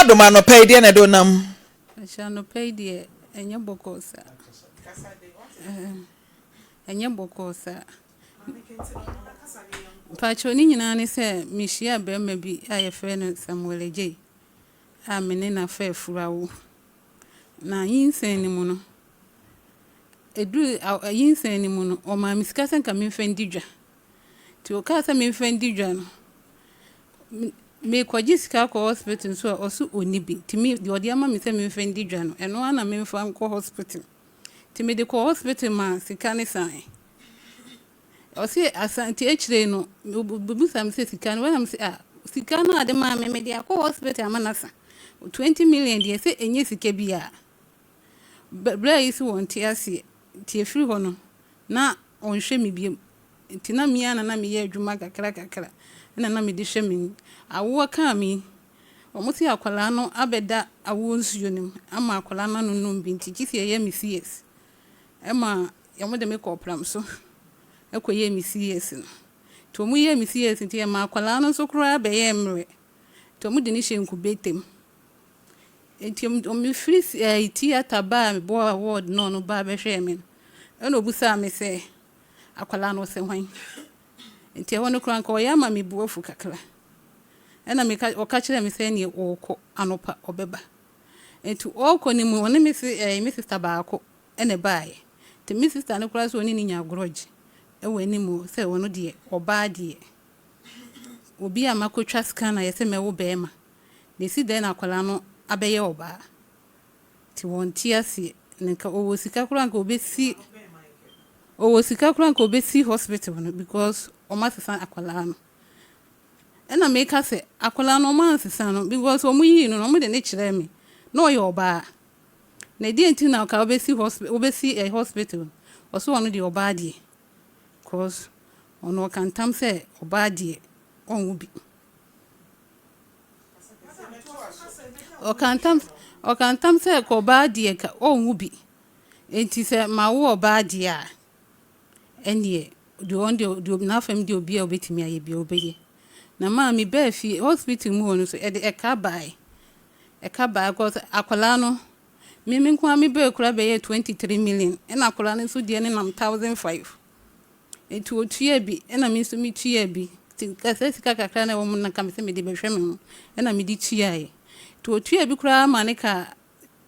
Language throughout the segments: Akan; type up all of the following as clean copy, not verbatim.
doma no pay de na do nam. Asha no pay de enye bokosa. Enye bokosa. Pacho ni nyina ne se mihia be ma bi aye fe no Samuel J. A mene na fa furawo. Na yinsen ni mu no. Edu yinsen ni mu no o ma misika sen ka memfa ndidwa. Ti o ka sa memfa ndidwa no. Me kwaji sika ko hospital so osu onibi. Ti me de odi ama me se memfa ndidwa no. Eno ana memfa ko hospital. Ti me de ko hospital ma sika ne san. Osi asanti echire no bubu sam se sika no am se sika no ade ma me de akọ hospital amanasa 20 million de se enye sika bia bra isi won ti ase ti efiri ho no na onhwe me biem ti na mia na me ye adwuma kakra na me de hwe me awo ka mi omusi akwala no abeda awo nsuo nim ama akwala no no bi nti kisi ye me CS ema yamo de me kopram so ekoye mi CS no to mu ye mi CS nti e ma akwala no so kura be ye mre to mu de ni hyenku betem enti o mi free theater ba me bo award no ba be hwe me eno obusa me se akwala no se hwan enti e wono kura nka o ya ma me buofu kakra ena me o ka kire me se ni okọ anopa obeba enti okọ ni mu woni me se me sister baako ene baaye te me sister no kura so oni ni nya groji eweni mu se wono de oba de obi amakotwa scan na yese mewo bema ne si den akwala no abeye oba ti won ti ase nka owo sika kura nka obesi hospital no because o ma sesa akwala no ena me ka se akwala no ma sesa no because o mu yi no mo de ne kire me no ye oba na di enti na ka obesi hospital oso wono de oba de because ono kantam se obadie onwubi o kantam se ko obadie ka onwubi enti se ma wo obadie a enie do na fam de obi a obetimi aye bi obeye na ma mi ba fi hospital mu onu so e de eka bai because akwala no mi nko mi ba kura be 23 million e na akwala no so de ne nam 1005 etu otua bi ena mi so mi tua bi kasa sika kakra na wo mun na ka me se me de behwe me ena mi di tua ye to otua bi kura ma ne ka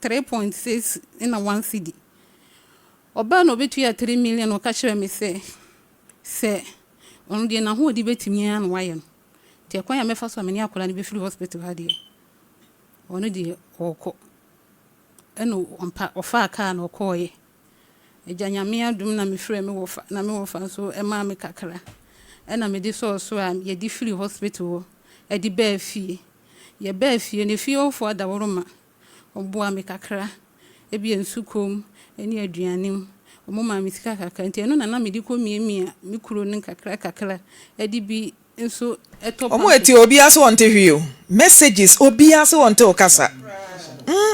3.6 ena 1 cd oba no betua 3 million o ka kire me se onu de na ho di betimi an waye no te kwan ya mefa so me ni akola ni be free hospital ha de onu de okọ eno ompa ofa aka na okoye ejanyame adum na me frɛ me wofa na me wofa so e ma me kakra e na me di so a ye di free hospital e di ba fie ye ba fie ne fie ofo da woroma oboa me kakra e bi ensukom eni aduanem omo ma me sika kakra nti eno na me di ko miemia me kuro nin kakra e di bi nso etop omo eti obi aso wonte hwio messages obi aso wonte okasa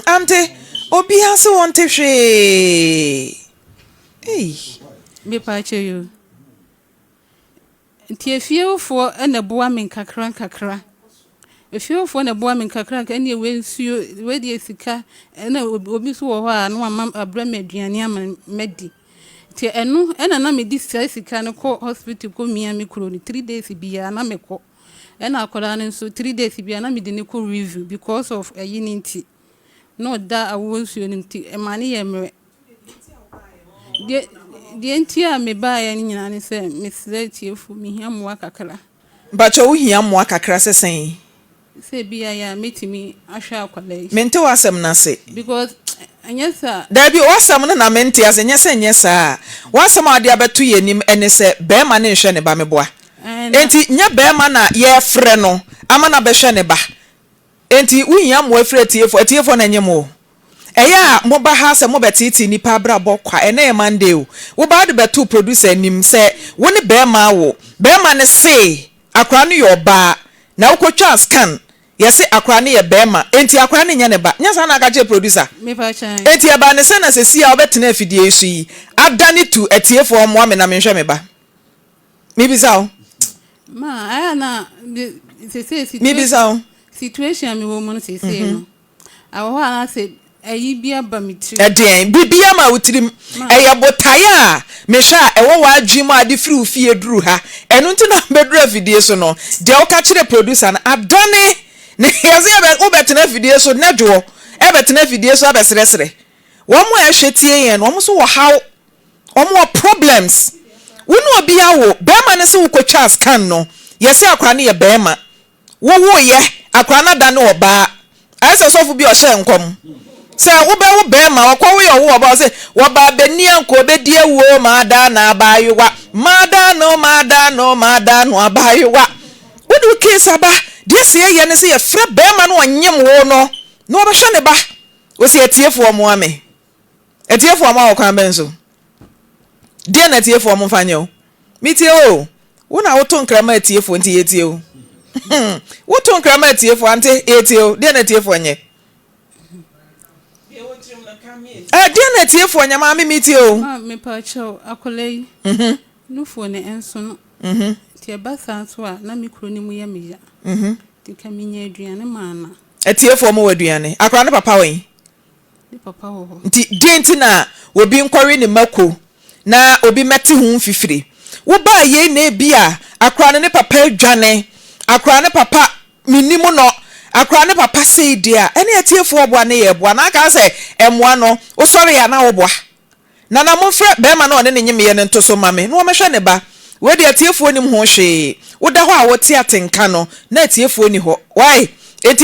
ante obi aso wonte hwe. Hey, me pa cheyo. Nti efiefo na boa men kakra. Efiefo na boa men kakra ka ne wensuo we de sika na obi so wo ho a no ama abra maduane ama medi. Nti eno na me di sika no ko hospital ko mia me kuro ni 3 days bia na me ko. Na akola no so 3 days bia na me di ne ko review because of ayininti. No da awonsuo ni nti e mane ye mre. Die ntia me ba ya ni nyina ne se mesle tiefu mi hia moa kakra bacho wo hia moa kakra sesen se bia ya metimi ahwa akwalai mente wasem na se because anyesa da bi wasem na mente ase nyesa wasem ade abeto yenim ene se be ma ne hwe ne ba meboa enti nya be ma na ye frɛ no ama na be hwe ne ba enti wo hia moa frɛ tiefu na nyemo eya mo ba ha se mo betiti ni pa bra bokwa ene e mande o wo ba de beto producer nim se wo ne be ma ne se akra no yo ba na ukotwa scan yesi akra ne ye be ma enti akra ne nya ne ba nya sa na aga je producer me pa chan enti e ba ne se na se si a obetena afidie esu yi adane tu etiefo mo ame na me hwe me ba mi bisa o ma aya na se mi bisa o situation me woman say no. I wa say ayi bia ba mitri. Eden bibia ma wutirim eye botaya me sha ewo wa adwim ade firi ofie duru ha enu nti na beduru afidie so no de o ka kire producer na adone ne yaze be obetena afidie so na dwo ebetena afidie so abesresre wo mo a hwetie yen wo mo so wo how wo mo problems wonu obi awo be ma ne se wo kwatwa scan no yesi akwa ne ye be ma wo ye akwa na da ne oba ayese sofu bi o hye nkom se wo be wo be ma wo wo yo wo ba se wo ba beni anko be die wo ma da na abayiwa ma da no abayiwa wo du kisa ba die se ye ne se ye fra be ma no onyem wo no no wo be hwe ne ba wo se etiefo mo ame etiefo ma wo kan benso die na etiefo mo fanye o mitie o wo na wo to nkrama etiefo nti yetie o wo to nkrama etiefo ante yetie o die na etiefo nye dia na tiefo nyama me miti o me pa cho akolei nufo ne enso no ti ba sanso a na me kro ni mu ya me ya ti ka me nya aduane maana tiefo mo waduane akra ne papa wen ni papa ho nti denti na obi nkwari ne mako na obi meti hu fifiri wo ba ye na bia akra ne papa adwane akra ne papa minimu no akra ne papa sei dia ene atiefo oboa ne ye boa na aka se emoa no wo sori ya na oboa na mo fre be ma na one ne nyime ye ne ntoso mame no me hwe ne ba we de atiefo nim ho hwe wo da ho a wo ti atenka no na atiefo ni ho why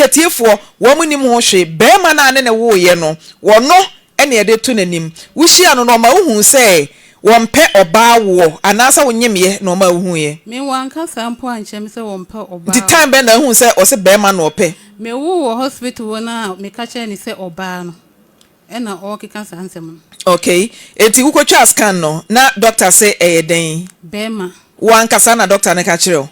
atiefo wo mu nim ho hwe be ma na ne wo ye no wo no ene ye de to nanim wo hia no no ma wo hu se wompe oba wo anasa wonyemye no ma hu ye me wanka sampo anchem se wompe oba the time be na hu se o se be ma no ope me wo hospital wona me ka che ni se oba no e na o kika sansem okay eti ukotwa scan no na doctor say den be ma wanka sa na doctor ne ka kire o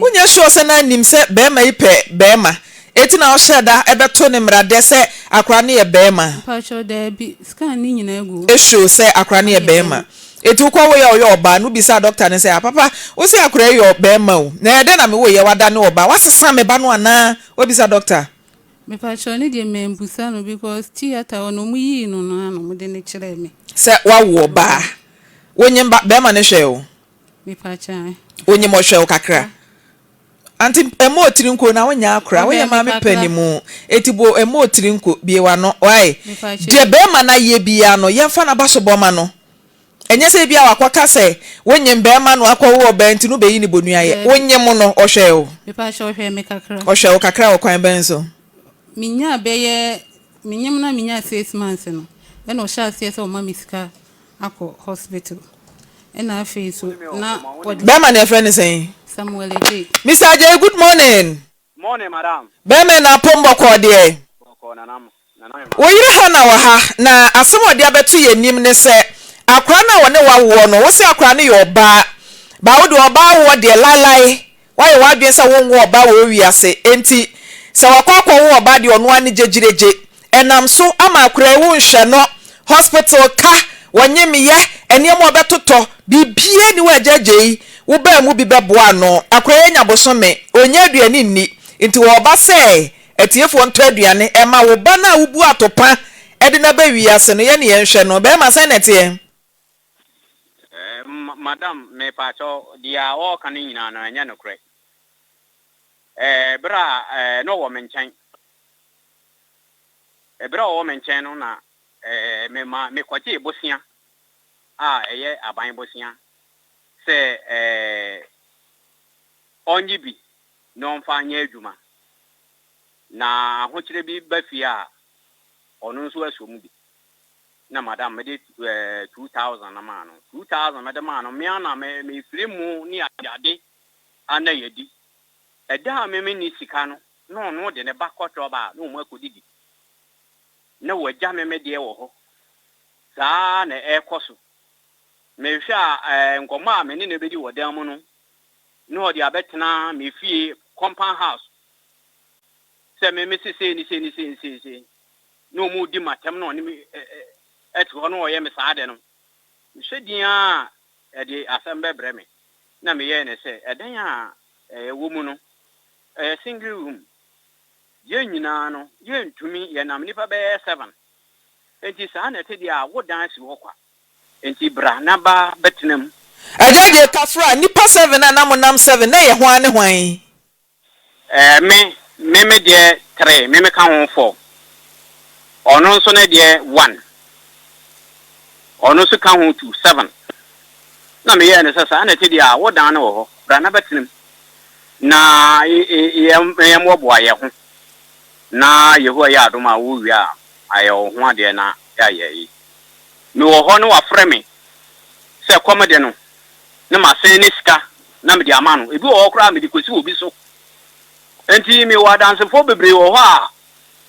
unya sure se na nim se be ma ipe be ma eti na o sheda ebeto ne mrade se akra ne ye be ma pa cho da bi scan ni nyina egu e show se akra ne ye be ma eti ukwa wo ye oba no bisa doctor ne say papa wo se akra ye be ma o na ede na me wo ye wada ne oba wasesa me ba no ana wo bisa doctor me pa cho ne de membusa no because theater ono mu yi no no ano mu de ne kire me se wa wo ba wonye be ma ne hwe o me pa cha wonye mo hwe o kakra anti emo otirinko na wonya akra wo ye ma me panimu etibo emo otirinko biewa no why de be ma na ye bia no ye fa na baso ma no enye se bia wakwaka se wonye be ma no akwa wo ba nti no be yi ni bonua ye wonye mo no ohwe o me pa cha ohwe me kakra ohwe o kakra wo kwan benso minya beye minyam na minya 6 months no e no sha se o ma misika akọ hospital e na afi so na be ma na friend say Samuel J. Mr. J, good morning. Morning, madam. Beme na pombo ko de. Boko na nam. Oyire ha na wa ha na asemo de abetu ye nim ne se akra na wone wa wo no wo se akra ne yo ba wo de oba wo de lalai wa ye wa dwen se wo wo oba wo wiase enti se wakwa wo oba de ono ani jejireje enam so ama akra wo nhwe no hospital ka wonye miye ene mo betoto bibie ni wa jeje wo ba mu bi beboa no akra nya bosome onye aduani ni enti wo ba se etiefo nto aduane ema wo ba na wo bu atopa ede na ba wiase no ye ne yenhwe no be ma se nete madam me pa cho dia o kan nyina no enya no kre bra no wo menchen bra wo menchen no na me kwache bosia eye aban bosia se onyi bi no mfa nya adwuma na hochire bi bafia onu nso asom bi na madam me de 2000 na ma no 2000 madam ma no me ana me firi mu ni ade ana yedi eda me ni sika no no de ne bakotro ba no mu akodidi na wagya me de wo ho saa na ekoso me hwa nkoma me ni ne bedi wodan mu no no de abetena me fie compound house se me se ni no mu di matem no ni eto no ye me saade no hwedian de asembe breme na me ye ne se eden a wo mu no single room ye nyina no ye ntumi ye nam nipa be 7 enti saa na te dia wo dance wo kwa enti bra na ba betenam ajaje kafra nipa 7 na nam 7 na ye hwan ne hwan me de 3 me ka ho 4 ono nso na de 1 ono so ka ho 2 7 na me ye ne saa na te dia wo dan na wo ho bra na betenam na ye mo bo aye ho na yehowa ya adoma wo wi a ayo ho ade na ya ye me wo ho no wa frɛ me se komede no na ma sen ni sika na me di ama no ebi wo kra me di kosi obi so enti me wa dance fo bebre wo ho a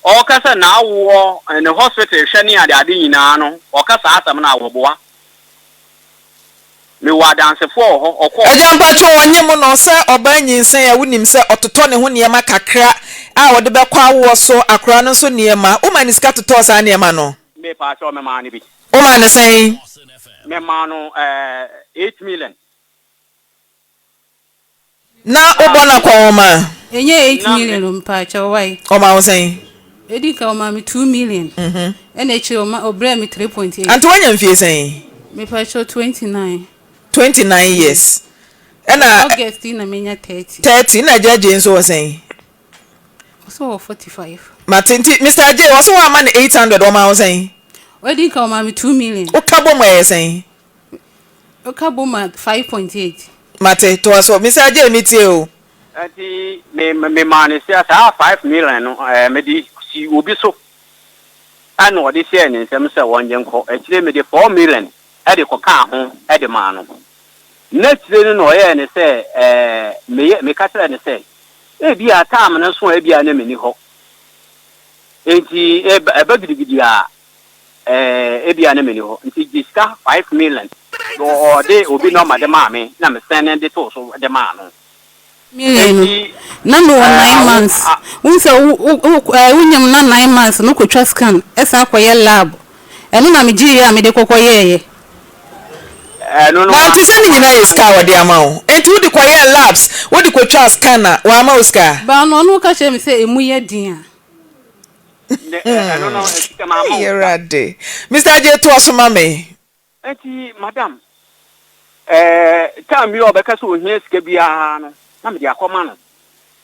o kasa na wo ne hospital hwɛ ne ade nyina no o kasa asam na wo boa me wa dance fo ho okọ ejampa cho onye mu no se oba nyinsen ya wunim se ototo ne ho niema kakra a wode be kwa wo so akra no so niema o ma ni sika toto sa niema no me pa cho me ma ni bi o ma ne sen me ma no 8 million na obona kwa ma enye 8 million mpa cho wai o ma wo sen edi ka o ma me 2 million ene chi o ma obra me 3.8 anto wanya mfie sen me pa cho 29 years ena August na menya 30 na jaje nso wo sen so 45 matinti Mr. J was one man 800 o ma wo sen edi ka o ma me 2 million o kabo mo yesen o ka bo ma 5.8 mate to so Mr. J metie o ati me ma ne sia sa 5 million no me di si obi so ana odi se ne nsem se wonje nko akire me di 4 million e de ko ka ho e de ma no na tire no ye ne se me ka tire ne se e bi atam no so e bi ana me ni ho enti e ba gidigidi a e bi ana me ni ho enti jiska 5 million do de obi no ma de ma me na me send de to so de ma no million na no 9 months unse unyam na 9 months no ko twa scan esa akoye lab eno na me gi ya me de kokoye no ma ti se ni nyina iska wode ama o enti wodi koye labs wodi ko twa scanner wa ama iska ba no no ka che me se emu ye din no esika ma ma yerade Mr. J to so mame enti madam time yo be ka so ohia sika bia no na me de akoma no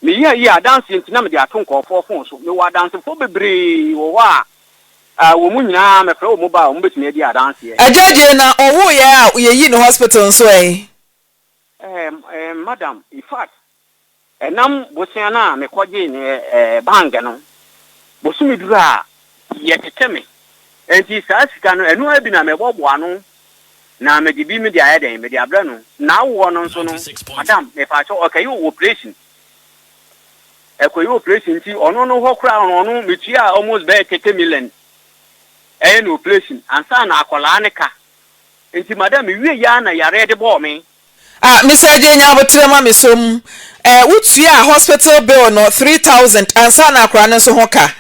me yi dance enti na me de atonko fofo so me wa dance fo bebre wo wa wo mu nyina me fra wo mu ba wo betumi di dance ye ajaje na owo ya ye yi no hospital nso madam in fact enam bosia na me koje ni bang no bosumi dura ye teteme enti sa sika no enu abi na me boboa no na me di bi me di ayeden me di abra no na wo no nso no madam me fa cho okay you operation operation ti ono no ho kra ono me tua almost be 30 million no operation ansa na akola ne ka enti madam wie ya na yare de bo me Mr. J nya botre ma me som wutua hospital bill no 3000 ansa na akra ne so ho ka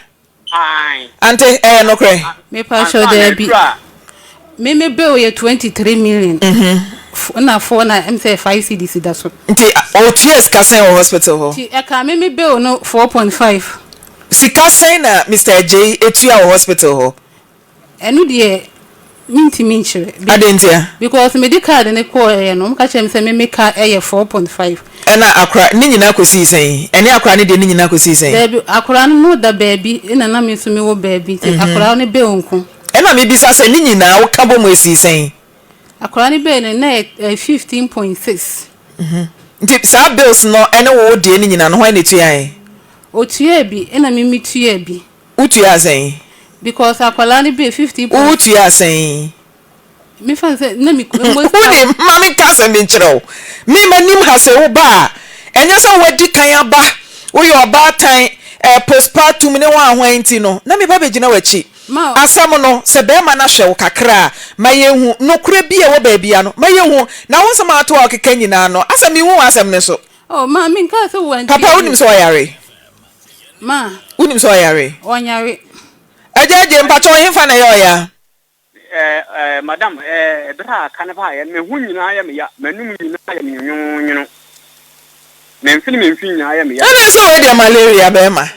ai ante no kre me pa show there be me bill ye 23 million na for na em say 5 cedis da so nti o ties ka sen hospital ho ti e ka me bill no 4.5 sika sen na Mr. J etua hospital ho enu de minti minchire adentia because medical ne ko no ka chem say me ka 4.5 ena akra ni nyina kosi sen ene akra ne de ni nyina kosi sen baby akra no da baby ina na me so me wo baby ti akra ne be onku ena me bisa se ni nyina wo ka bo mo esi sen akra ne be ne na 15.6 nti sa bills no ene wo de ni nyina no ho ene tua o tua bi ina me tua bi utua sen because akwala ni be 50 utua sen me fan say na me uni mami kasa me nkyerɛw me manim ha se wo ba enye se wadi kan aba wo yo ba tan postpartum ne wa ahwanti no na me ba begina wachi asam no se be ma na hwe wo kakra ma yehu no kura bi e wo ba bia no ma yehu na wo nsama ato akeka nyina no asam yi hu asam ne so oh ma me nka se wo papa unim so yare ma unim so yare onyare ajaje mpacho himfa na yo ya madam bra kanaba ya me hu nyina ya me ya manum nyina ya me nyunu me mfini nyina ya me ya ana so we de malaria be ma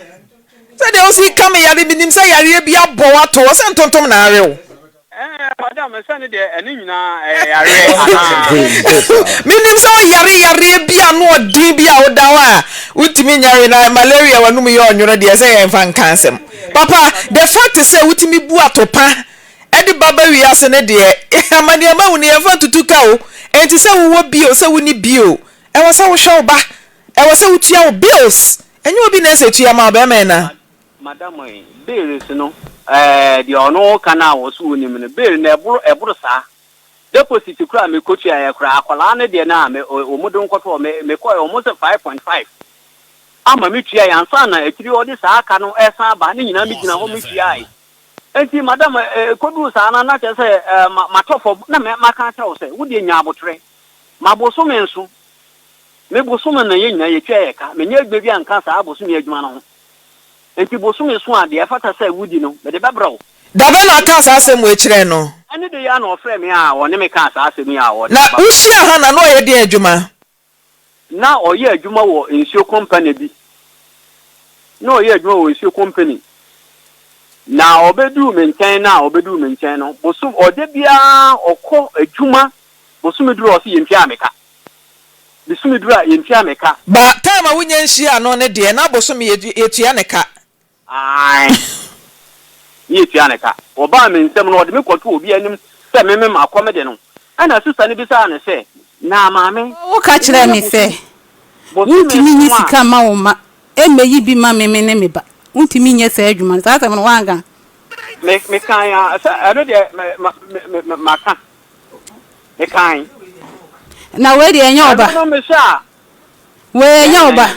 Say they also come here be nim say yare bi abo wato o se ntontom na are madam send de eni nyina yare ana minim say yare bi anu odin bi a oda wa utimi nyare na malaria wanum ye onworo de say yen fan cancel papa the fact say utimi bu atopa edi baba wi ase ne de amane ma woni yen fan tutuka o enti say wo bio say woni bio e wo say wo hwe ba e wo say utua wo bills enyo obi na say tua ma ba me na madam bills no the ono kana wo so ni me bill na eburu sa deposit kura me kotu ya kura akwala na de na me omudo nkoto me ko almost 5.5 ama me tua ya ansa na akiri odi sa aka no esan ba ni nyina me gina ho me tua ai enti madam kodu sa na che se matofo na me maka cha wo se wo de nya abotre maboso me nso me boso me na ye nyina ye tua ya ka me nya gbe bi anka sa aboso me adwuma no enti boso me so ade afata sa wudi no me de bebrawo dabe na aka sa asem we kire no ani de ya na ofre me a woni me ka sa asem ya wo na ushia ha na no ye de adwuma na oye adwuma wo ensio company bi na oye adwuma wo ensio company na obedu me nchen no boso ode bia okọ adwuma boso me duru o se yemfia meka biso me duru a yemfia meka ba time a wunya nhia no ne de na boso me yetua ne ka ai ni tua ne ka oba me nsem no ode me kwoto obi anim se me makome de no ana sister ne bisa na se na maame wo ka kire me se untimi nyi sika ma wo ma emeyi bi ma me ne me ba untimi nye se adwuma sa ta no wanga me kan ya ano de maka me kan na we de enya oba no me sha we enya oba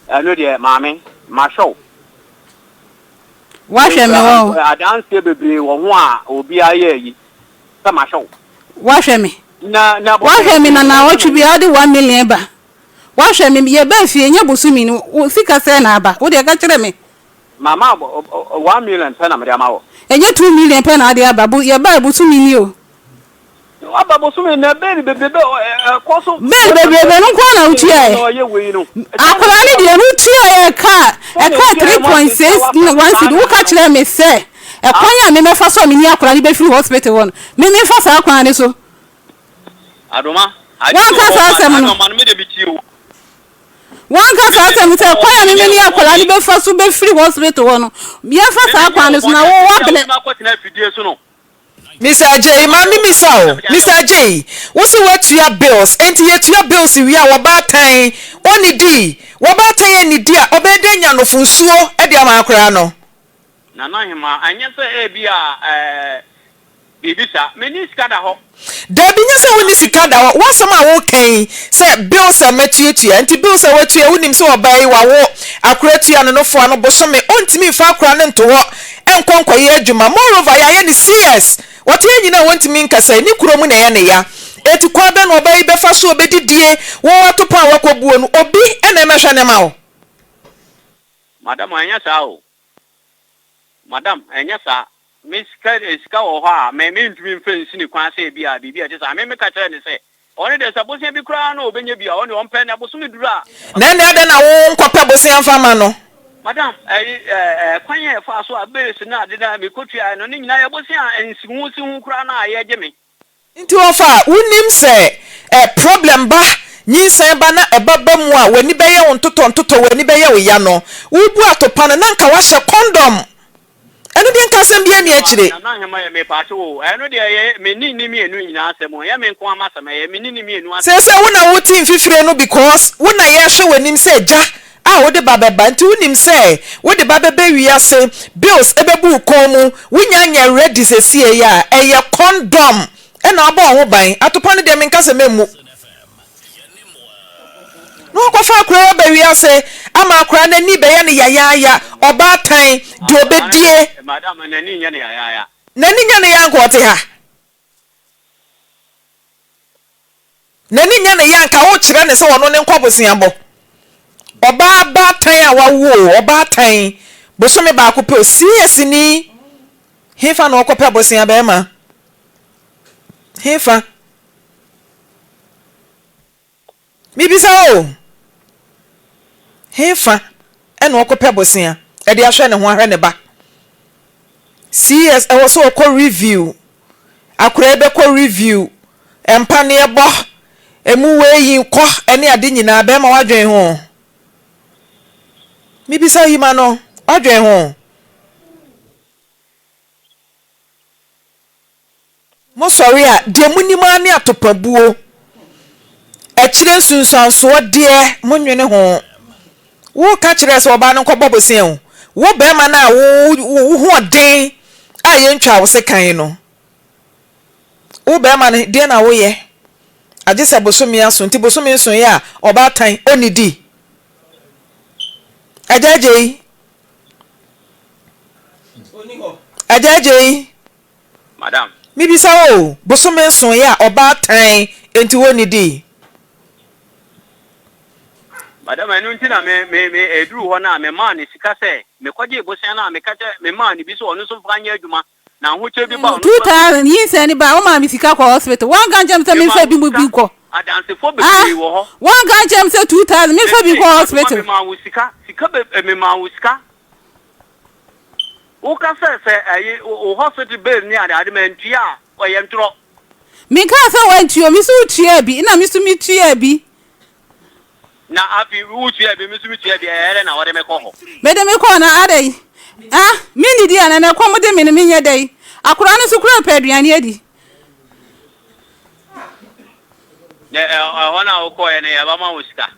ano de maame ma show wa hwe me wo adanse bebre wo ho a obi aye yi sa ma show wa hwe me na wa hwe me na wo twi bi ade 1 million ba wa hwe me ye ba fie nya bosumi ni sika se na aba wo de ka kire me mama 1 million pe na me ama wo enye 2 million pe na ade aba ye ba bosumi ni o aba bosumi na be bebe koso be no kwa na utia e akola ni de no tia e ka 3.6 once do ka kire me se e kwanya me mefa so me ni akola ni be free hospital won me fa sa akwa ni so adoma wan ka sa asem no man me de bitiwo wan ka sa asem se kwanya me ni akola ni be fa so be free hospital won me fa sa akwa ni so na wo wa bele Mr. J, mami misao. Mr. J, what's what your bills? Enti yet your bills we are wabatan. Oni di. Wabatan ni dia. Obede nya no funsuo e dia makra no. Na na hima anya se e bia bibisa meni skada ho. Da bi nya se woni sikada ho. Wasama wo kan se bills a metuatua. Enti bills a watua wonim se obai wa wo akratua no fo ano bosome. Ontimi fa akra ne nto ho. Enkonkwa ye adwuma. Moreover ya ye ni CS. What you know want me nkasa ni kuromu na ye ya eti kwa be no obai be fa so obedidie wo watopa wakobuo no obi ena emehwe ne ma wo madam anya sa o madam anya sa miska wo ha me ntumi mfensi ni kwan se bia bibia te sa me ka kire ne se oni de sabosia bi kura no obenya bia oni ompe na boso me dura na ade na wo nkopɛ bosia mfama no madam kwanye fa so abesi na ade na me kotua no ni nyina ye bosia ensihu sihu kura na aye gye me nti ofa unim se problem ba nyinsan ba na ebaba mu a wani beye wo ntoto wani beye wo ya no ubu atopa na nka wa hye condom eno de nkasem bia ni akire na hema ye me pacho o eno de ye me ni mienu nyina asem ye me nko amasem ye me ni mienu asem se wona wo tin fifire no because wona ye hwe wanim se ja ah wo de babeba nti wonim se wo de babeba wiase bills ebebu komu wunya nya ready se sie ya eye condom ena abo ho ban atopa ne de me nkase memu no ko fa akra ba wiase ama akra na ni be ye ne yaya oba tan de obedie madam na ni nya ne yaya na ni nya ne yanko te ha na ni nya ne yanka wo kire ne se wono ne nkobosia bo oba batan a wawo oba tan bosome ba ko pe CS ni hefa na okope bosia be ma hefa mi bisa o hefa e na okope bosia e de ahwe ne ho ahwe ne ba CS e wo so ko review akura ebe ko review empa ne ebo emu weyi ko ene ade nyina be ma wadwen ho mi bisa yi ma no wadwen ho mo sorry a de munima ne atopabuo e kire nsunsanso de monwene ho wo ka kire se oba no ko bobosen ho wo be ma na wo ho den a ye ntwa wo se kan no wo be ma ne de na wo ye age se bosomi aso nti bosomi nso ye a oba tan onidi ajaje ajaje madam mi bisa o bosomi nso ye a oba tan enti onidi madam enu nti na me eduru ho na me man sika se me kwaje bosan na me kache me man bi so onu so franya adwuma na ho che bi ba onu 2000 yin se ni ba o ma mi sika ko hospital wan gan jam se me fa bi mo bi ko adanse fo be wo ho wan gan jam se 2000 me fa bi ko hospital me ma wo sika be me ma wo sika o ka se ayi o hospital bill ni ade me ntua o ye ntro mi ka se wan tuo mi su tua bi na mi su mi tua bi na afi uchi ebe misumiti ebe ere na wode me ko ho me de me ko na adai mi ni dia na ko mo de me me nya dai akura no su kura pa aduane adi ona o ko ene ya ba ma usika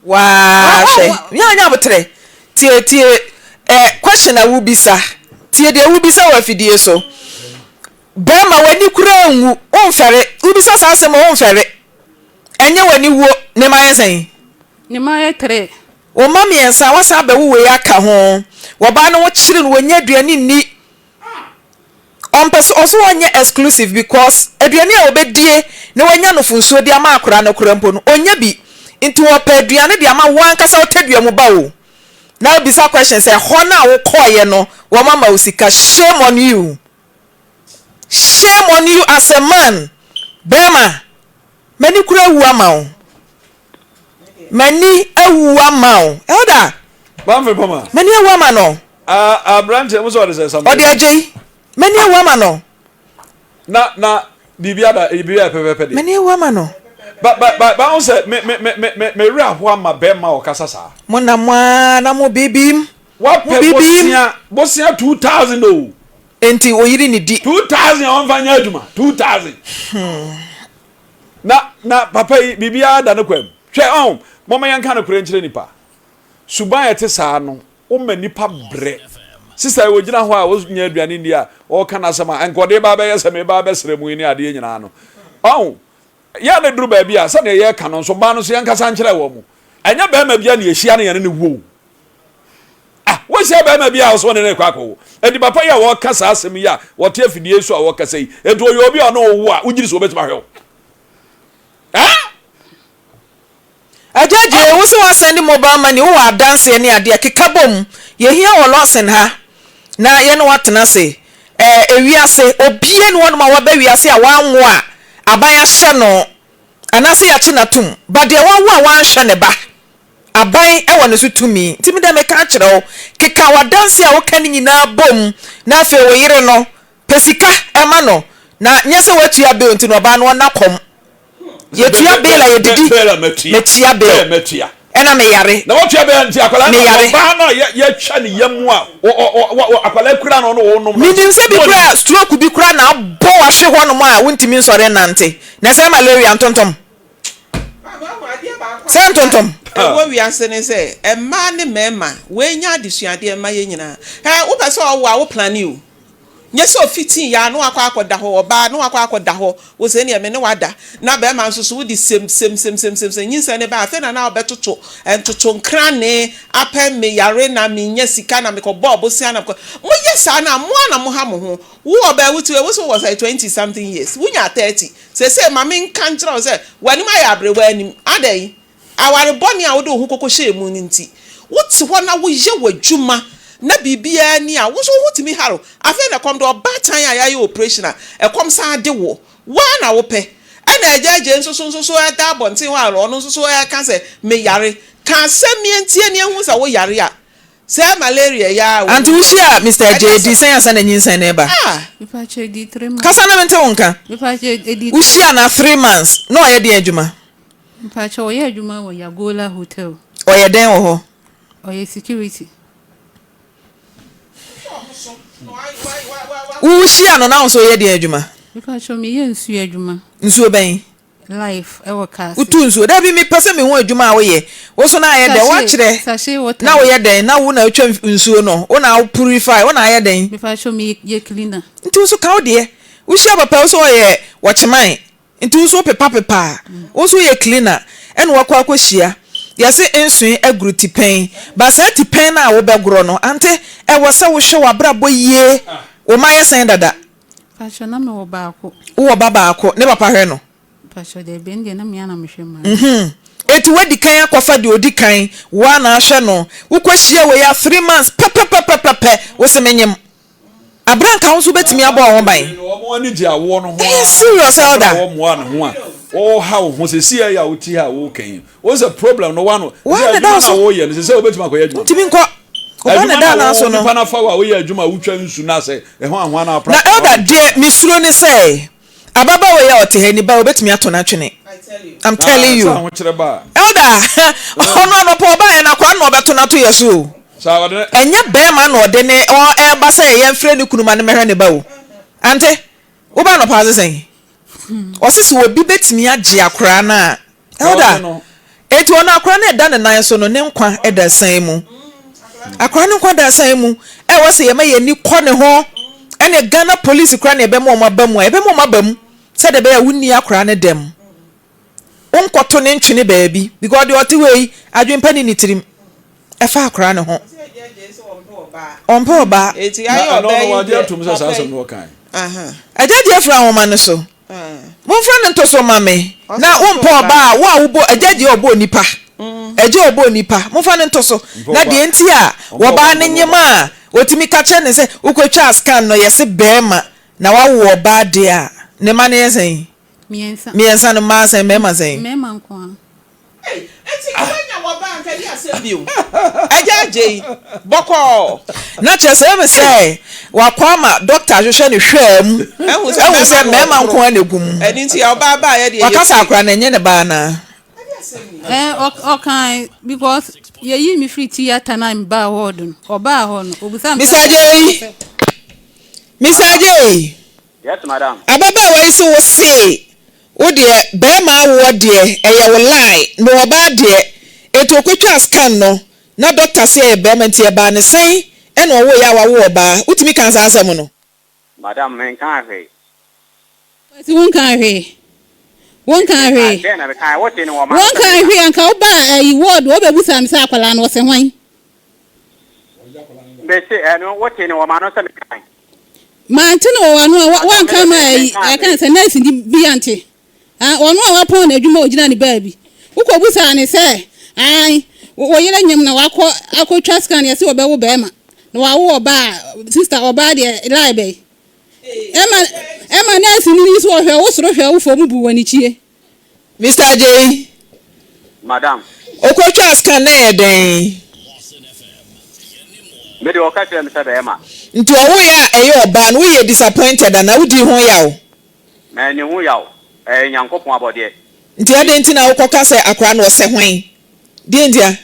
wa she nya botre tie question a wubisa tie de wubisa wa fidie so ba ma wani kura nwu onfere wubisa sa asem onfere enye wani wo ne maye sen ne maye 3 o mami ensa wasa be wo we aka ho wo ba no wo kire no wanya aduane ni on person also onye exclusive because aduane a obedie ne wanya no funsuo dia ma akora na kora mpo no onya bi into wo pa aduane dia ma wan kasa wo tadua mu ba wo na bisa question say ho na wo koye no wo mama usika shame on you as a man bema mani kura wu amao mani awu amao elda Maame Frimpomaa mani awu amano brand mo so dey something odi ajei mani awu amano na bibia pepepe de mani awu amano ba on say me ri aho ama be ma o kasa sa mo na na mo bibim wa pe bosia 2000 o enti oyiri ni di 2000 on fanya aduma 2000 na papa bibia da ne kwam hwe on mama yanka na kure nkyere nipa suban ete saa no o ma nipa bre sister wo gina ho a wo nya aduane ndi a o kana asema enkode ba ba yesa me ba ba sremu ni ade nyina no on ya ne duru ba bia se ne ye ka no so ba no so yanka sa nkyere wo mu enya ba ma bia ne yehia ne ne wo wo se ba ma bia so ne kwa ko edi papa ya wo ka sa asem ya wo te afidie so a wo ka sei edo yo obi ono wo a ugiri so obetuma hwe ajaje wo so wa send mobile money wo adanse ne ade akekabom ye hia wo Lawson ha na ye no watena se ewiase obie no no ma wa ba wiase a wanwo a abaya hye no anase ya chi natum ba de wanwo a wanhwe ne ba aban e wo ne so tumi ntimi de me ka kire wo keka wadanse a wo kan nyina bom na afi wo yire no pesika ema no na nyese watua be ntino ba no na kom ye tua be la ye didi me tia be ena me yare na wotua be nti akwala ba no ye twa ne yamu a akwala kura no no no mi dim se bi kura stroke bi kura na bo ahwe ho no a wontimi nsore nante na se malaria ntontom se ntontom wo wiase ne se emma ne mema we nya adesuade emma ye nyina wo pese wo a wo plan you nye so 15 ya no akwa ho oba no akwa ho wo se ne me ne wada na be ma nso so wo di sem nyinsa ne ba afa na obetoto entoto nkra ne apem me yare na me nya sika na me ko bob sia na ko mo yesa na mo na mo ha mo ho wo oba wuti wo so was 20 something years wo nya 30 se ma me nkan kira wo se wani ma ya abrewa anim adai aware boni a wo do hu kokko shemu ni nti wuti ho na wo ye wadwuma na bibia ni a wo so wutimi haro afa na kom do batan a yaye operation a ekom sa de wo wa na wo pe ana ajaje nso ata bonten wa ro no nso ya ka se me yare ka se mientie ni ehu sa wo yare a say malaria ya anti ushia Mr. JD say asa na nyinsan na eba Mipa che di 3 months. kasa na mente wonka Mipa che di ushia na 3 months no oye den adwuma Mipa che oye adwuma wo Yagola Hotel. oye den wo ho Oye security. ushia no na so oye den adwuma Mipa che me ye nsu adwuma. nsuo ben Life e wo cast. utu nsuo da bi me pese me ho adwuma a wo ye wo so na aye den wa kire Sachet water. na wo ye den na wo na atwa nsuo no wo na purify wo na aye den Mipa che me ye cleaner. nti wo so ka wo de ushia papa wo so oye wacheman nti wo so pepa wo so ye cleaner ene wo kwa hia yase ensuin aguru tipen ba sa tipen na wo begoro no ante e wo se wo hwe wabrabo yie wo ma yesen dada Mipa na me wo baako. wo baba akọ ne papa hwe no Mipa de ben de na me ana me hwe ma. eti wadi kan akwafa de odi kan wa na ahwe no wo kwahia we ya 3 months pepepepepe wo se menyem abranka wo so betimi abo ho ban wo ani ji awo no ho serious elder wo mo an ho a oh how ho se sia ya wo ti ha wo kan what's the problem no one na wo ye no se wo betimi akoya adwuma timi nko o na da na so no pa na fa wa wo ye adwuma wo twa nsu na se e ho anho na pra na elder de misuro ni say ababa we ya otehani ba obetimi ato na twene I'm telling you elder ono no po ba na kwa no obeto na to yeso enye bema na ode ne o e ba say ye mfre ni kunuma ne mehwe ne ba o ante wo ba no pa sen o sisi wo bi betimi age akora na elder eti ona akora na da ne nan so no ne nkwa eda san mu akora ne nkwa da san mu e wo se ye ma ye ni kɔ ne ho ene Ghana police kora na ebe mo ma ba mu ebe mo ma ba mu se de be ya wunni akora ne dem onkoto ne ntwene baabi because the oti wei adwempa ni nitirim efa akora ne ho ompo ba eti ayo no wa dia tum se sa no kan ajaji afra homa ne so mo fra ne ntoso mame na ompo ba wa wo ajaji obo nipa eje obo nipa mo fra ne ntoso na de enti a wo ba ne nyema otimi ka che ne se ukotwa scan no yese bema na wa wo ba de a ne ma ne yesen miensa no ma sen mema sen mema nko eti kwanya wo ba nka dia sebio ajaje boko na chese me say wa kwama doctor hwehwe ne hwam ehu se mema nko anegum eni nti ya ba ba ya de wakasa akra na nye ne ba na okay because ye yi mi free theater na mba hodun oba ho no obusa Mr. J Yes madam ababa wa so wo se wo de be ma wo de eye wo lie no oba de eto kwetwa scan no na doctor say be ma ntie ba ne sen ene wo ya wa wo oba utimi kan sa asem no madam men kan he si won kan he won kan he anka oba ayi word wo be busa mi sa akwala no se hwan be se no what ni wo ma no se kan mantino wanu wan kama ayi aka se nurse ndi biante onu wa pon na adwuma ogina ne baabi ukọ busa ne se ai wo yele nyem na wakọ akotwa scan ya se wo be wo be ma na wa wo ba sister oba de libe ema nurse ni so hwe wo soro hwe wo fo mu bu wani chie Mr. J madam okotwa scan na eden me de okatwa me se be ma nti owo ya eyo oba no we disappointed na wudi ho yawo na ni hu yawo nyankopon abode nti ade nti na wokoka se akra no se hwan die ndia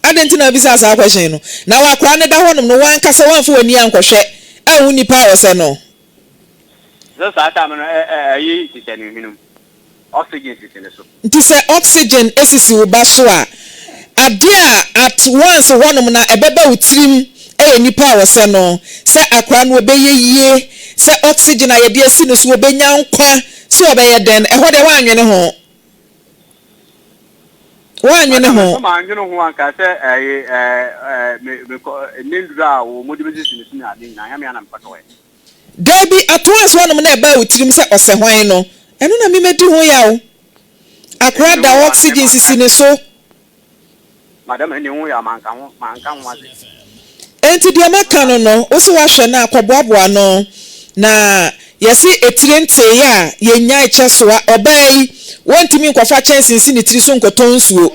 ade nti na bisa sa question no na wa akra ne da honom no wan kasa wan fo ani ankohwe a hu nipa o se no so sa ta me no yi ti se ni hinum oxygen ti se ne so nti se oxygen esisi wo ba so a ade a at once honom na ebeba utirim nipa wo se no se akra no obeye yie se oxygen ayede asi no so obenya nkwa se obeye den ehode wanwene ho ma anwene ho anka se me ndura wo modi be sisi ni ade na ya me ana mpaka we Debi at once honom na eba utirim se ose hwan no eno na me medi ho yawo akra da oxygen sisi ne so madam eni hu ya manka ho enti de maka no o se wa hwe na akoboaboa no na yesi etirente ya yenya eche so obai wontimi nkofa chances ni tiri so nkoton suo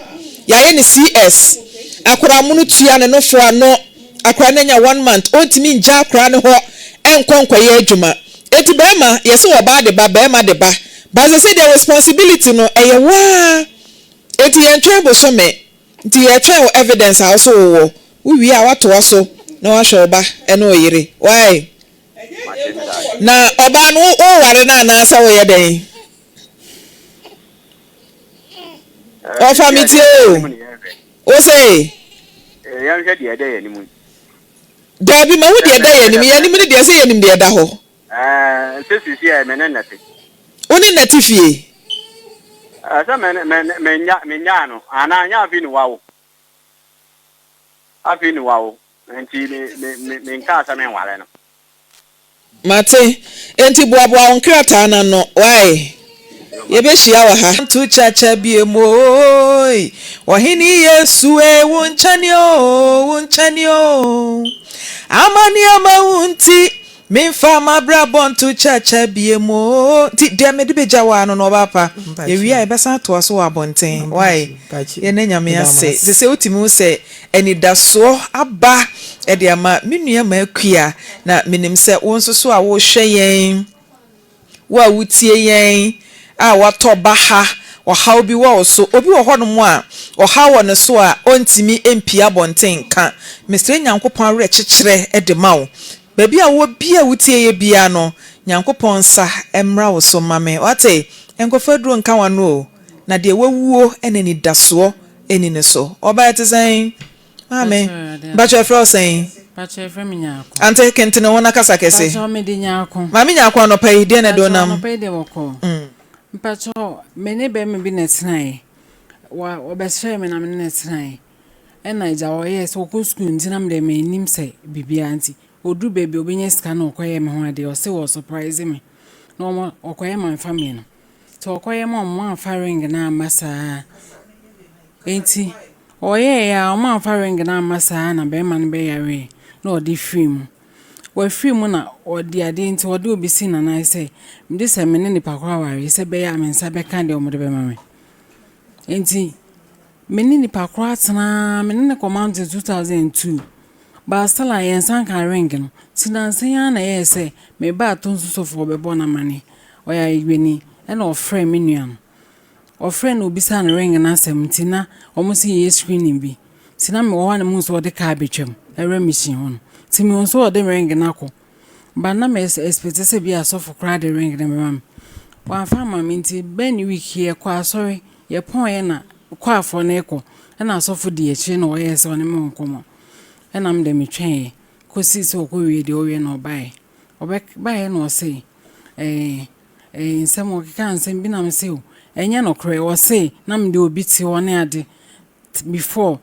ya ye ni CS akora munu tua ne no fo ano akora nanya 1 month ontimi nja akora ne ho enkonkwaye adwuma enti bema yesi wo ba de ba bema de ba but say the responsibility no eye wa enti ye ntwe boso me enti ye try evidence also wo wi a wato aso na wa hwe ba ene oyire why na oba no o ware na na asa wo ye den o famity o say ya hwe de ede ye ni mu dabi ma wo de eda ye ni mu de say ye ni de eda ho sisi e menen nati oni nati fie asa menya no ana anya afi ni wawo enti me nka asa men wale no mate enti boaboa onkrata na no why ye be hia wa ha tu chacha bie moy ohini yesu e wonchani o amani amawunti minfa mabra bontu chacha bie mo ti de me de beja wa no bapa ye wi a be san to so abonten why ye na nyame ase se otimi se eni daso aba e de ama menua ma akua na minim se won so a wo hwe yen wa wutie yen a wato baha ohaw bi wo so obi wo ho no mo a ohaw ne so a ontimi empia bonten ka Mr. Nyankopon awre kyekyere e de mawo baby a wo bia wutie ye bia no Nyankopon sa emra wo so mame wate enkofaduro nka wano na de wawuo enani daso enine so oba etesen mame bacho efro sen bacho efro minyako ante kentene wona kasa kese bacho me de nyako mame nyako no pay de na do nam no pay de woko bacho mene be me bi netenai wa obesre me na me netenai ena ija wo yes wo ko school ntinam de me nim se bibia anti odu baby obenye sika na okoye me ho ade o se wo surprise me no mo okoye man family no to okoye mo afa ring na amasa enti oye ya mo afa ring na amasa na be man be yare na odi film wa film na odi ade enti odi obi si na na se mde se me ne nipa kwa ware se be ya me nsa be kan de o mo de be mame enti me ne nipa kwa atena me ne command 2002 ba sala yensan kan ring no tinansan ya na ye se me ba to nsusofo be bona mane oya igweni e na ofre me nuan ofre na obisa na ring na 70 na omusi ye screening bi tina me wo na mu so de ka betwem ere machine ho ti me so de ring na ko ba na me expect se bi asofo kra de ring na me mam wa fa ma me nti ben week ye kwa sorry ye pon ye na kwa afo na eko na asofo de ye chi na wo ye se one me nkomo enam de me twen kosi so ko wie de owie na obai obai na o sei nsem o kan nsem bi na me sei o enya no kre o sei na me de obi ti one ade before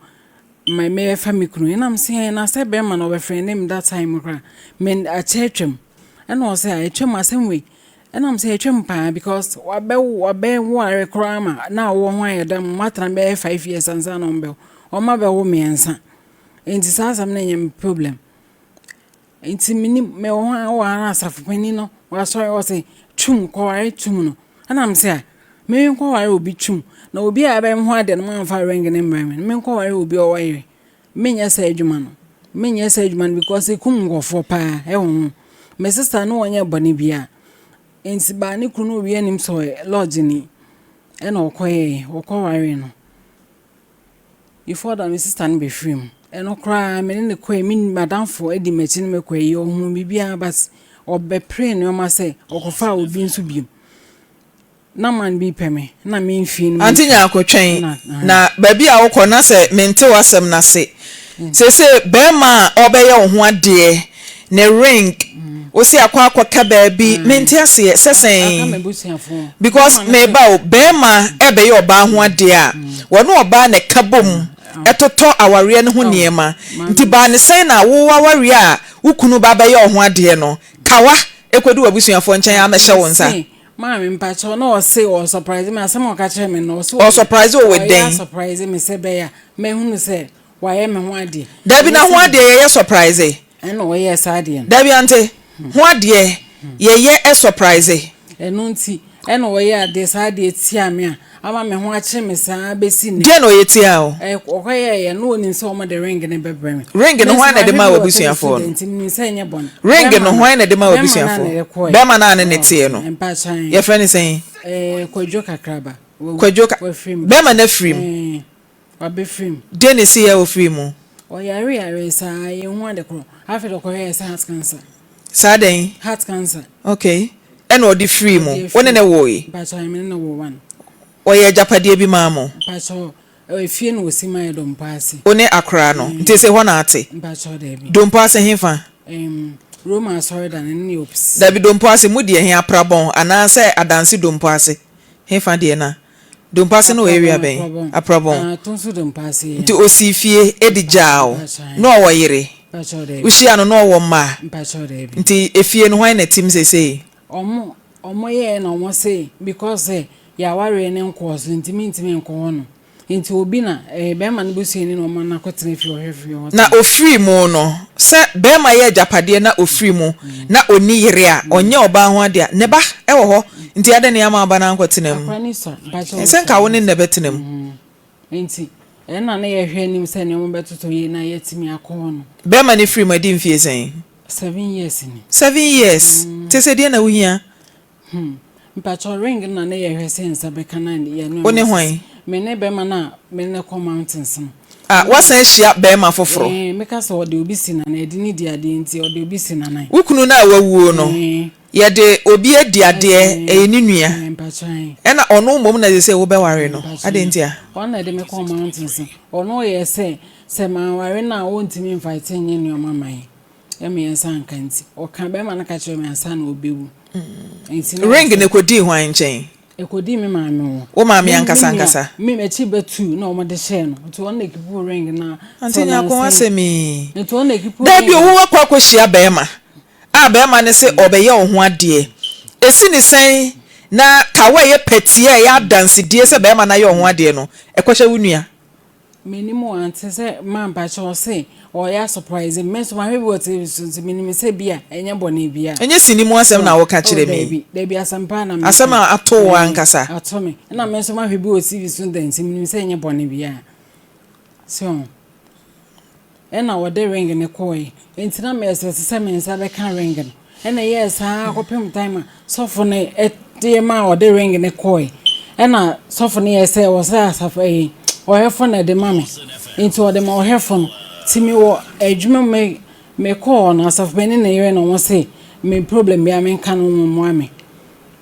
my family kunu enam sei na say be ma no be friend name that time kra men a churchem ena o sei a twem asem we enam sei twem pa because wabe wo are kra ma na wo ho ayedam matra be 5 years ansa no mbe o ma be wo miensa enti sasa mna nyem problem enti mini me wo ana asafopani no wa sorry o say twum ko ware twum no ana am say me ko ware obi twum na obi a be ho ade no man fa ring ne mrem me ko ware obi o wire me nya say adwuma no me nya say adwuma because e kum ngofo pa e ho me sister no wonya bone bia enti ba ne kunu obi anim so lodge ni e na okoye ware no before that my sister no be free eno kra me ne ko emi madam for edi mechi ne ko yi ohun bibia bas obe pray no ma say okofa obi nso biem na man bi peme na me mfin anti nya akotwen na baby a wokọ na se mente wasem na se se be ma obeye wo ho ade ne ring osi akwa ka baby mente ase sesen because me ba o be ma ebe ye oba ho ade a wono oba ne kabom etoto aware ne ho niema nti ba ne sen na wo aware a wukunu ba ba ye ho ade no kawa ekwedu wabusuafo nchen amehye wo nsa Maame mpacho na o say o surprise me asem o ka kire me no o surprise o weden surprise me se be ya me hunu se wa ye me ho ade dabi na ho ade ye surprise eno o ye sa ade dabi ante ho ade ye surprise eno nti eno o ye ade sa ade ti ame ama me ho ache me saa besi ni dia no yetia o okoye no oni so mo de ring ne bebre me ring no ho na de ma obusuafo no ni se nye bon ring no ho na de ma obusuafo be ma na ne tie no ye friend say kwadwo kakraba kwadwo be ma na frim wa be frim de ne se ya o frim o yare saa ye ho ade kro afi do koye sa heart cancer sa den heart cancer okay ena o di frim woni ne wo yi ba so me ne wo one o ye japade bi ma mo ba so efie no osima e dom paase oni akra no nti se ho na ate ba so de bi dom paase hefa Roma sorry than any ops da bi dom paase mu de he aprabon ana se adanse dom paase hefa de na dom paase no area ben aprabon tonso dom paase nti osifie edijao no wo yire ba so de ushia no wo ma ba so de bi nti efie no hwan na tim sese omo ye na omo say because ya ware ne nkoso ntimi nko no nti obi na be ma ne busu ni no omo na kotene fi ohwefie na ofiri mu no se be ma ye japade na ofiri mu na oni yire a onye oba ho ade ne ba ewo ho nti ade ne ama aba na nkotene mu ense nka wo ne ne betene mu nti na na ye hwe nim se ne omo betoto ye na ye timi akọ no be ma ne free mu adi mfie sen 7 years ni 7 years tese de na wuhia mpacho ring na na ye hwe sense be kana ye no oni hwan me ne be ma na me ne ko mountains no wasan hia be ma foforo me ka so de obi si na na edi ni di ade nti o de obi si na na wukunu na awuo no ye de obi edi ade ni nua mpacho ena ono mom na se wo be ware no ade nti a ona de me ko mountains ono ye se ma ware na wo ntimi invite nye ni o mama yi e me yansa nkanti o kan be ma na ka chere me yansa na obewu ring ne kodi hwan nchen ekodi me maame wo maame ankasa me mechi betu na o de share no to on ekipu ring na antenya ko asemi ne to on ekipu da bi wo wakwa kwhia be ma be ma ne se obeye wo ho ade esi ni sen na kawe ye petie ya dance die se be ma na ye wo ho ade no ekwhia wunua minimum ante se man pa cho se o ya surprise me so ma hwe what so minimum se bia enye bone bia enye sinimu asem na wo ka kire me da bia sampa na me asem ato wa nkasa ato me na me so ma hwe bi o TV so dance minimum se enye bone bia so ena wo de ring ne koi entina me se me nsa be kan ring no ena yes ha kopem time so for ne e ma wo de ring ne koi ena so for ne yes e wo sa asafa ohefo na de mame into de ma ohefo timi wo adwuma me call na asafbeni na yere na won say me problem bia me kan mo ame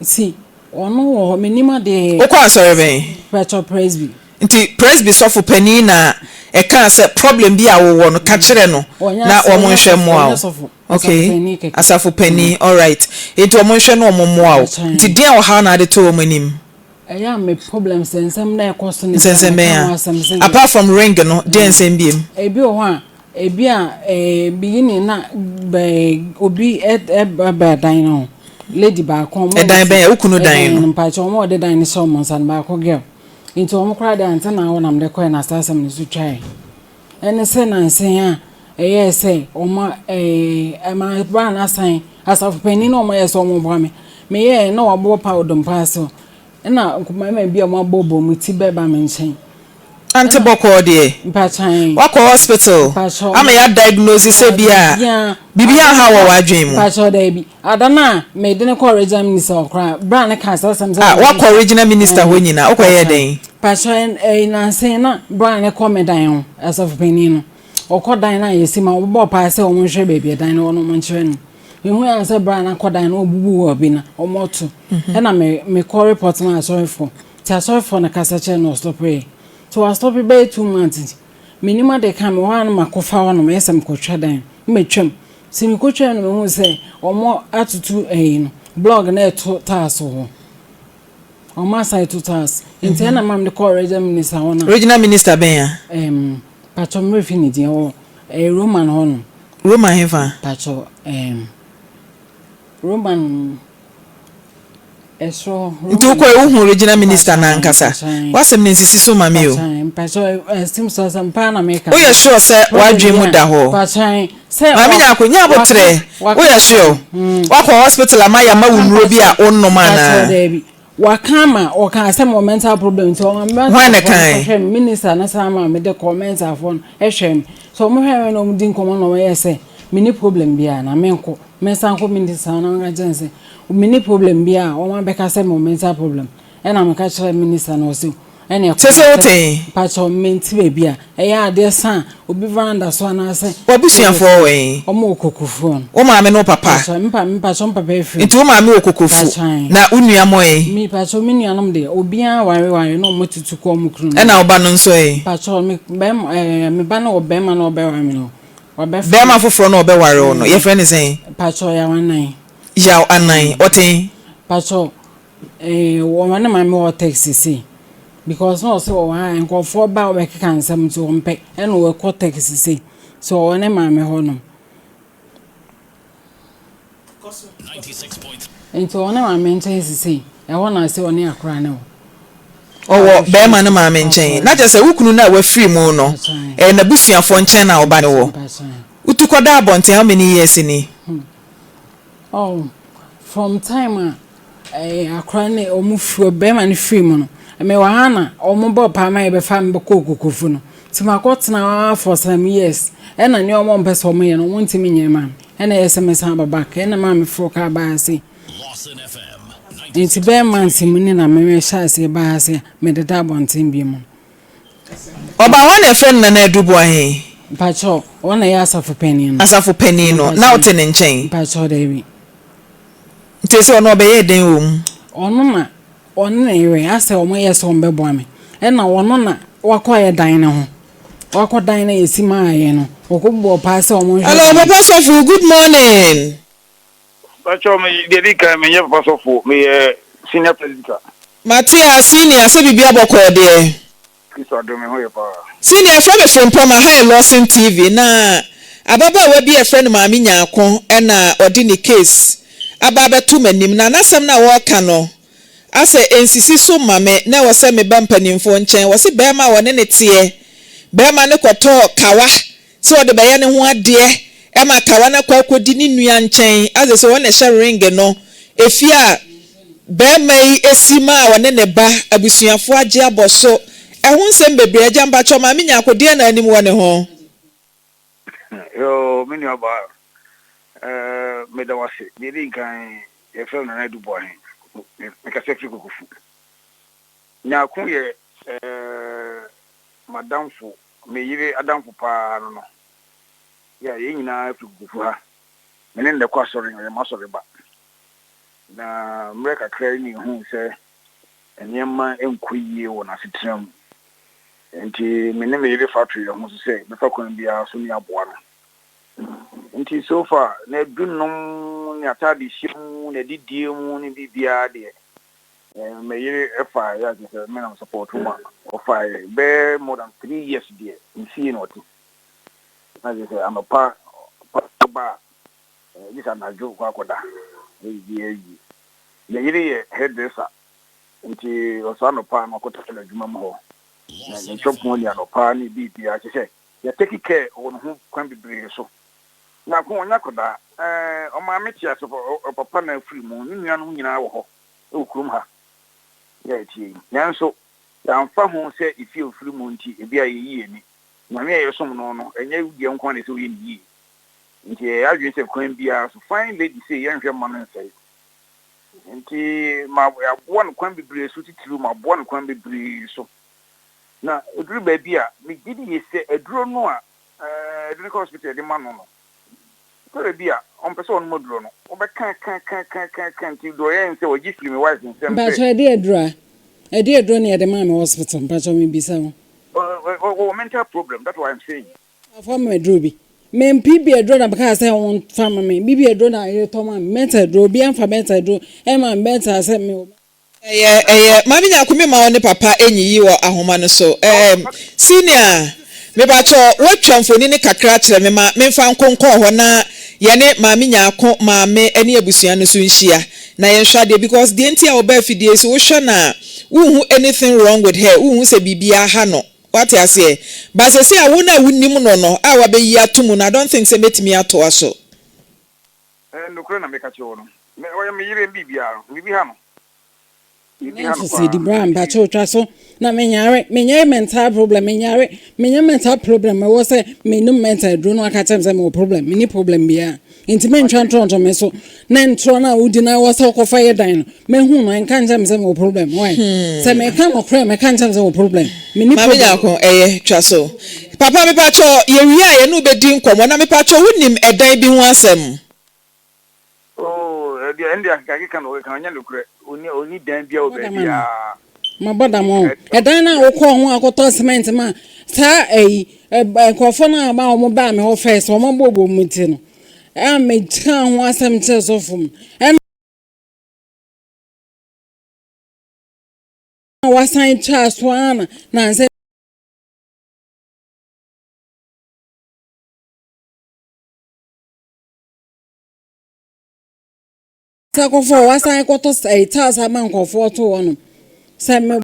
see ono wo me nima de o kwa sorry ben Petro Presby nti Presby sofo pani na e kan say problem bi a wo no ka kire no na o mo nhwe mo a okay asafo pani all right nti o mo nhwe no o mo mo a nti dia wo ha na de to o manim eya me problem sensem na ekoso ni apart from ring no den sem biem ebi o ho ebi a beginning na obi ba dan no lady ba kon mo dan ben ukunu dan no pa cho mo de dan ni so mo san ba ko girl into o mo kra de ante na wona mde ko na sasem ni su twai ene se na nsen a eye se o ma ma ba na san asafu pani no mo ye so mo bwa me ye na wo pa odom pa so na kuma bia mo bobo mu ti beba me nchen antiboko de mpachan wako hospital ama ya diagnosis se bia bibia ha wo wadwen mu pacho da bi adana me de ne ko original minister okra bra ne cancer sam wako original minister ho nyina okoye den pacho na say na bra ne ko me dan ho as of penino okodan na yesima obo pa se o mo hwe bebia dan no no mo nchire no mehu ya se bra na kodan na obubu wo bi na omoto na me call report na sorry for na kasa che no stop pray so I stop by 2 months minima de kam ho na makofa wo no me yesem kotwa dan metwam si me kotwa no mehu se omo atutu no blog na eto taso ho omo sai to tas inte na mam de call regional minister ho na regional minister ben ya pacho me fini di ho Roman ho no Roman hefa pacho Roman eso nti ko ehun regional minister na nkasa wasem ne nsisi so mame o pacho sim so sampa na meka o ye sure say wadwe mu da ho pacho say mame nya akonya abotre o ye sure wakọ hospital amaya ma wunuro bi a onnom ana wakama or can some mental problem so When the kind minister na sama me the comments afon ehwem so mo hwe no din komo no we say mini problem bia na menko mensanko minister na nga jense mini problem bia o ma beka say mental problem e na me ka chere minister na o say ene se wote pacho menti be bia e ya de san obi vanda so na say obusuafo we o mo kokofo o ma me no papa pacho papa efi nti o ma me okokofo na unua moye mi pacho mi nuanom de obi an ware no mo tutu ko mo kru e na oba no nso pacho mi me ba na obe ma na obe ware no obe be ma foforo na obe ware o no ye friend say pacho ya wanan ya anan otin pacho wo ma na ma me o taxi see because no so and go for ba we can some to mpe and we ko taxi see so one ma me ho no 96.3 into one ma me nchen see e ho na say one akra na owo be ma na ma me nchen na je say wukunu na we free mu no na busuafo nchen na oba ne wo utukoda abonte how many years ni oh from time akra ne omufu be ma ne free mu no me wahana omobo pa ma ye be fa mbe kokokofu no ti makotena for some years na ne omo mpese omo ye no wontimi nyema na SMS ababa ka na ma me froka ba ase Lawson FM nti be mansi muni na me sha ase ba ase me deda bontin bi mu oba wana friend na edubu ahe pacho ona ya asafo panin no na otene nchen pacho debi nti se ono be ye den wo mu ono na ona ewe ase omo yeso mbebo ame na wono na wakoye dan ne ho wakodan na yesima aye no okugbo pa ase omo hello papa sofu good morning pacho me dedika me nye papa sofu me senior president Matia senior se bibia bokọ de Kristo adome ho ye pa senior Frimpomaa Lawson TV na ababa we bi e friend Maame Nyaako na odi ni case ababa tu manim na nasem na wo ka no ase ensisi so mame na wo se me ba mpanimfo nchen wo se bema wo ne tie bema ne kwoto kawa se wo de be ye ne ho ade e ma kawa na kwa kodi ni nua nchen ase so wo ne hye ring no efia bema yi esima wo ne ba abusuafo age aboso ehun nsem bebre agya mba cho Maame Nyaako de na anim wo ne ho yo mini aba me da wase de kan e fe na du boy me ka se fi kukufu Nyaako ye madamfo me yire adamfo pa no ya ye nyina fi kukufu ha me ne kwa sori me ma sori ba na mreka krai ni hu se enyema enkoyie wo na sitram nti me ne me yire factory ho se me fa kon bia so ni aboa no nti so far na dunum ni atade him na didie mu ni bibia de me yire efa ya se me na support ma ofa be more than 3 years there in see no ti na je say am pa ba this na jo kwa koda ye yire ye hairdresser nti osano pa no kotela djuma mo na shop mo ni anopa ni bibia se ya take care on hu kwan bibre so na ko onya koda o ma metia so papa na free mu ni nua no nyina wo ho e kurum ha ya ti nyanso ya mfa hu se ifi free mu nti e bia ye ni na me ye so no no enye die nkwan de se ye ni nti ya dwe se kwan bia so fine lady say ye nhwe ma no nsai nti ma ya bo no kwan bibre so titiru ma bo no kwan bibre so na eduru ba bia me gidi yese eduro no a eduru hospital de ma no no so bia on pese on moduro no obeka kan ti do yen se ogi film wife nsem ba so edi eduro ne de ma me hospital ba so me bisa o mental problem that's why I'm saying for me eduro bi me mpibi eduro na baka say won fama me bibi eduro na ye to ma mental eduro bi amfa mental eduro e ma mental say me Maame Nyaako me ma woni papa enyi yi wo ahoma no so senior me ba cho watwamfoni ne kakra kire me ma me mfa nkonkon ho na ye ne Maame Nyaako maame ene abusua no so nhia na ye nhwade because the entia oba afidie so wo hwe na wo anything wrong with her wo se bibia ha no what you say but say a wo na wunnim no no a wa be yi atomu na I don't think say metimi ato aso no kro na me ka che wo no me yire bibia bibi ha no see the brand but so na menyare mental problem menyare mental problem I was say me no mental do no aka tell say me problem me ni problem bia enti me ntwa ntronto me so na ntro na udi na was ko fire dan no me hu no enka njem say me problem why say me ka no kra me kan njem say me problem me ni problem Mama twa so papa me pa cho ye wi a ye no be di nkomo na me pa cho wunim edan bi ho asem the India can work on your look. Only then be over there. My brother, edan na wo ko ho akoto cement ma sa nkofo na ba o ba me ho first o mo bobo muti no me kan ho asem che so fum wasan cha swana na se sakofo wasan koto ta sa man nkofo to wono se me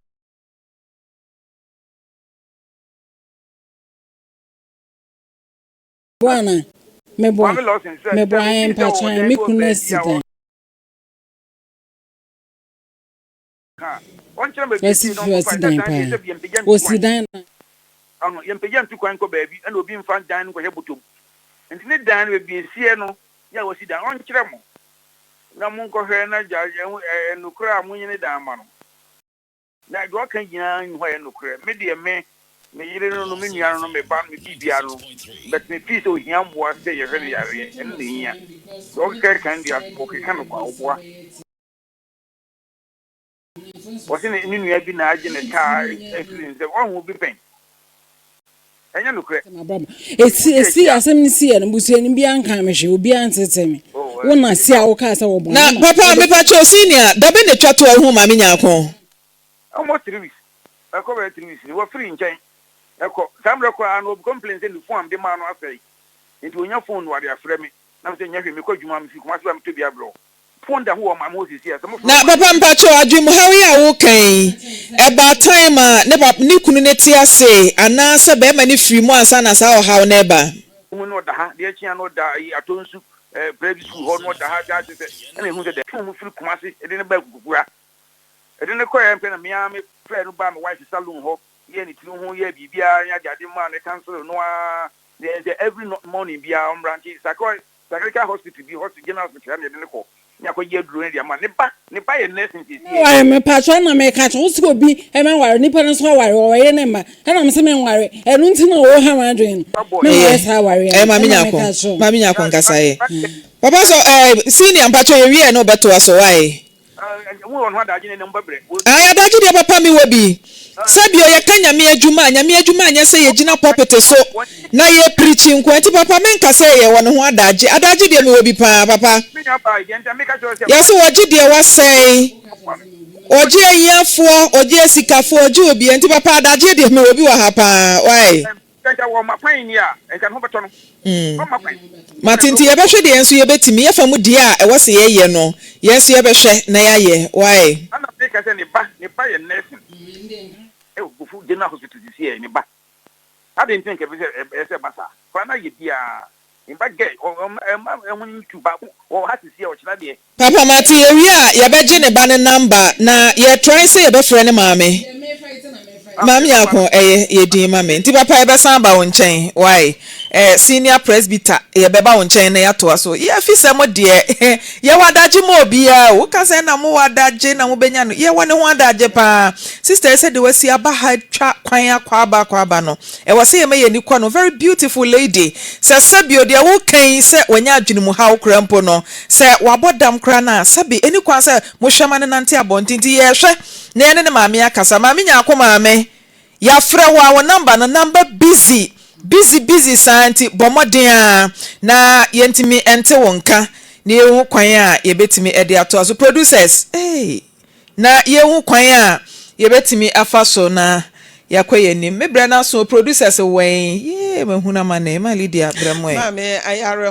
Buana, me boy, patron, me couldn't sit down. Yes, if you sit down, or sit down. Yempejam to Quanco baby, and will be in front down with a bottom. And sit down with be Sieno, ya was sit down on Tremo. Namunko Hena, and Nukra, Munyan Damano. Now, what can you know in where Nukra? Maybe a man. Me no me nyaro no me ban me bibia no but me piece o hiam boa say ye very yare en nia so ke kan dia ko ke kan ko boa o se ni nua bi na age ne ta experience o hu bi pen enya no kre esi asem ni si no busu ni bia nkan me hwe obi antete me wona si a wo ka sa wo bo na papa me pa cho senior da be ne twa to hu ma me nyako almost 3 weeks I cover 3 weeks we were free in chain eko samre ko an obi complain say the phone de man no afei nti onya phone no wade afre me na say nya hwe me kwadwuma me fi kuma so am to bia bro phone da ho ma Moses here so na papa mpacho adwum how ya wo kan e ba time ne papa ni kunu ne ti ase ana se be ma ni free mu ansa na sa how na ba mu no da ha de chia no da atonsu private school ho no da ha ja se na hu se de phone mu free kuma se e de ne ba gugura e de ne ko ya mpe na me am friend no ba me wife salon ho ye ni tinu ho ye bibia nya jade man e cancel no the every morning bia on branch Sakrica hospital bi hospital general hospital na de ne ko nya ko ye duro ne dia man ne ba ye nursing ti why me patron na me catch wo so bi e me ware ni pa no so ware wo ye ne ma e na me se me ware e no ntina wo ha ma dwen me ware sa ware e ma me nyako nkasa ye papa so senior mpacho ye wi e no beto aso why wo on hada agine ne mbabre aya da gide papa mi wobi sabio ye ka nyame adwuma anya se ye gina popete so na ye preaching kwanti papa men ka se ye won ho adage de me wobi pa papa yes wo gide wa sei oje yefo oje sikafo oje obi enti papa adage de me wobi wa ha pa why Matinti ye behwe de enso ye betimi ye famu die a e wose ye ye no yes ye behwe na ya ye why ana Africa se ne ba ye nursing e gufu de na hospital di sie ne ba ade ntin ke be se basa kwa na ye bia in ba ge e YouTube ba o ha ti sie o kira de papa mati ye wi a ye beje ne ba ne number na ye try say ye be frɛ ne maame Mami yako ye din mame nti papa ebe san ba wonchen why senior presbyter ye beba wonchen na yato aso ye Afisem de ye wadaje mo bia wo ka se na mo wadaje na mo benya no ye wone ho wadaje pa sister said de wasi aba ha twa kwan akwa aba no e wose ye me ni kwa no very beautiful lady se sabio de wo kan se wanya adwene mu ha wo krampo no se wabodam kra na sabi eni kwa se mo hwema ne nante abontinti ye hwe na ene ne maame akasa maame nya akọ maame ya fra wa number busy santi bomoden a na yentimi ente wonka na yehu kwan a yebetimi ede ato aso producers na yehu kwan a yebetimi afaso na yakwaye ni mebra na so producers wen ye mahuna mane ma Lydia bramo Maame ayare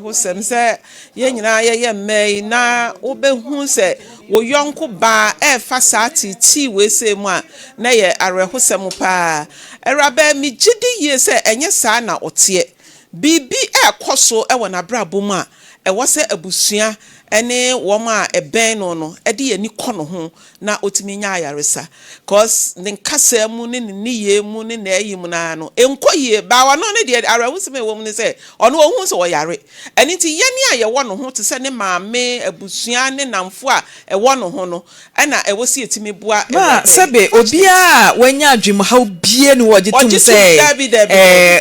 hosem se ye nyina ye mmei na obehu se wo yonko ba e fa saati we se mu a na ye are hosem pa erabe mi gidi ye se enye sa na otie bibi e koso e wona brabo mu a e wo se abusua ene woma eben no e de ani kɔ no ho na otimi nya ayaresa cause ne nkasa mu ne niye mu ne na ayi mu na no enkoyie ba wa no ne de arawusi me wo mu ne se ono ohun so wo yare eni ti ye ni aye wo no ho te se ne maame abusua ne namfo a e wo no ho no na e wo si etimi bua ma sebe obia wanya adwum ha obie ni wo gitum se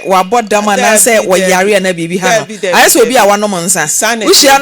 wa bodama na se wo yare na bibi ha no ayi se obia wa no mo nsa